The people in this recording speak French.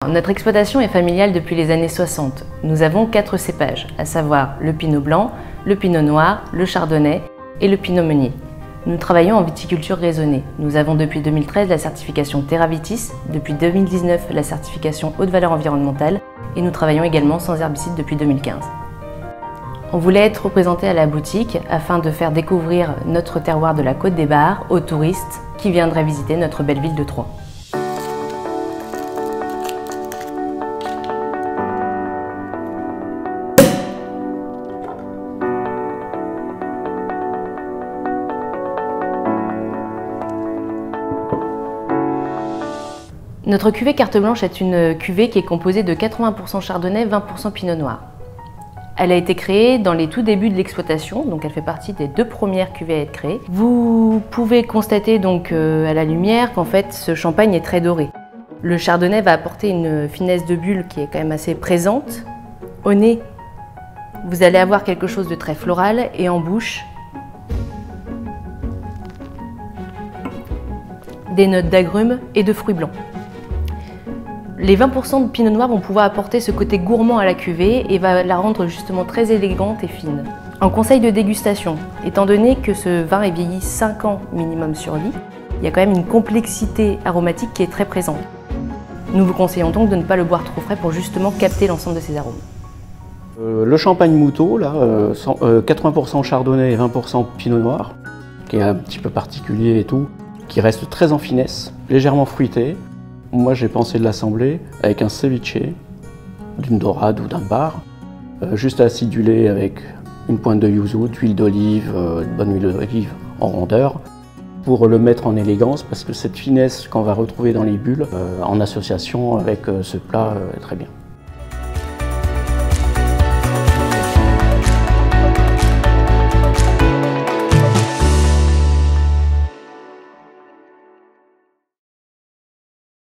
Notre exploitation est familiale depuis les années 60. Nous avons 4 cépages, à savoir le pinot blanc, le pinot noir, le chardonnay et le pinot meunier. Nous travaillons en viticulture raisonnée. Nous avons depuis 2013 la certification Terravitis, depuis 2019 la certification haute valeur environnementale et nous travaillons également sans herbicide depuis 2015. On voulait être représenté à la boutique afin de faire découvrir notre terroir de la Côte des Bars aux touristes qui viendraient visiter notre belle ville de Troyes. Notre cuvée carte blanche est une cuvée qui est composée de 80% chardonnay, 20% pinot noir. Elle a été créée dans les tout débuts de l'exploitation, donc elle fait partie des 2 premières cuvées à être créées. Vous pouvez constater donc à la lumière qu'en fait ce champagne est très doré. Le chardonnay va apporter une finesse de bulle qui est quand même assez présente. Au nez, vous allez avoir quelque chose de très floral et en bouche, des notes d'agrumes et de fruits blancs. Les 20% de pinot noir vont pouvoir apporter ce côté gourmand à la cuvée et va la rendre justement très élégante et fine. En conseil de dégustation, étant donné que ce vin est vieilli 5 ans minimum sur lit, il y a quand même une complexité aromatique qui est très présente. Nous vous conseillons donc de ne pas le boire trop frais pour justement capter l'ensemble de ces arômes. Le champagne Moutot, là, 80% chardonnay et 20% pinot noir, qui est un petit peu particulier et tout, qui reste très en finesse, légèrement fruité. Moi, j'ai pensé de l'assembler avec un ceviche d'une dorade ou d'un bar, juste acidulé avec une pointe de yuzu, d'huile d'olive, de bonne huile d'olive en rondeur, pour le mettre en élégance, parce que cette finesse qu'on va retrouver dans les bulles, en association avec ce plat, est très bien.